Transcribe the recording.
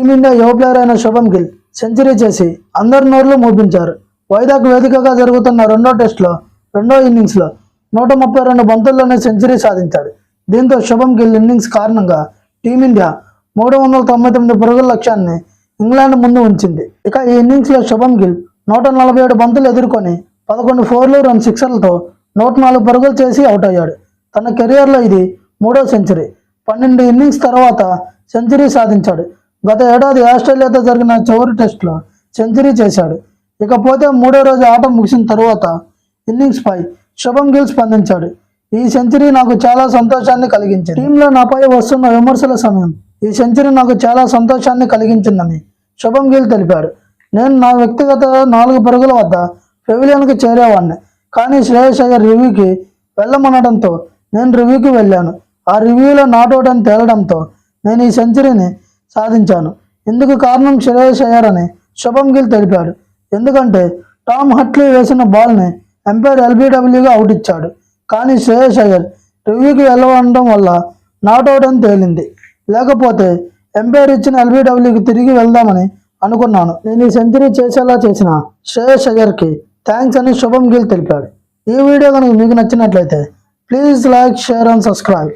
Team India యువ player అయిన శుభం గిల్ సెంచరీ చేసి అందరి నోర్లు మోపించారు. వైజాగ్ వేదికగా జరుగుతున్న రెండో టెస్టులో రెండో ఇన్నింగ్స్లో 132 బంతుల్లోనే సెంచరీ సాధించాడు. దీంతో శుభం గిల్ ఇన్నింగ్స్ కారణంగా టీమిండియా 399 పరుగుల లక్ష్యాన్ని ఇంగ్లాండ్ ముందు ఉంచింది. ఇక ఈ ఇన్నింగ్స్లో శుభం గిల్ 147 బంతులు ఎదుర్కొని 11 ఫోర్లు 2 సిక్సర్లతో 104 పరుగులు చేసి అవుట్ అయ్యాడు. తన కెరియర్లో ఇది 3వ సెంచరీ. 12 ఇన్నింగ్స్ తర్వాత సెంచరీ సాధించాడు. గత ఏడాది ఆస్ట్రేలియాతో జరిగిన చివరి టెస్టులో సెంచరీ చేశాడు. ఇకపోతే 3వ రోజు ఆట ముగిసిన తరువాత ఇన్నింగ్స్పై శుభం గిల్ స్పందించాడు. ఈ సెంచరీ నాకు చాలా సంతోషాన్ని కలిగించింది. టీంలో నాపై వస్తున్న విమర్శల సమయం ఈ సెంచరీ నాకు చాలా సంతోషాన్ని కలిగించిందని శుభం గిల్ తెలిపాడు. నేను నా వ్యక్తిగత 4 పరుగుల వద్ద పెవిలియన్కి చేరేవాడిని, కానీ శ్రేయస్ అయ్యర్ రివ్యూకి వెళ్ళమనడంతో నేను రివ్యూకి వెళ్ళాను. ఆ రివ్యూలో నాట్అవుట్ అని తేలడంతో నేను ఈ సెంచరీని సాధించాను. ఇందుకు కారణం శ్రేయస్ అయ్యర్ అని శుభం గిల్ తెలిపాడు. ఎందుకంటే టామ్ హట్లీ వేసిన బాల్ని ఎంపైర్ ఎల్బీడబ్ల్యూగా అవుట్ ఇచ్చాడు, కానీ శ్రేయస్ అయ్యర్ రివ్యూకి వెళ్ళడం వల్ల నాట్అవుట్ అని తేలింది. లేకపోతే ఎంపైర్ ఇచ్చిన ఎల్బీడబ్ల్యూకి తిరిగి వెళ్దామని అనుకున్నాను. నేను ఈ సెంచరీ చేసేలా చేసిన శ్రేయస్ అయ్యర్కి థ్యాంక్స్ అని శుభం గిల్ తెలిపాడు. ఈ వీడియో కనుక మీకు నచ్చినట్లయితే please like, share and subscribe.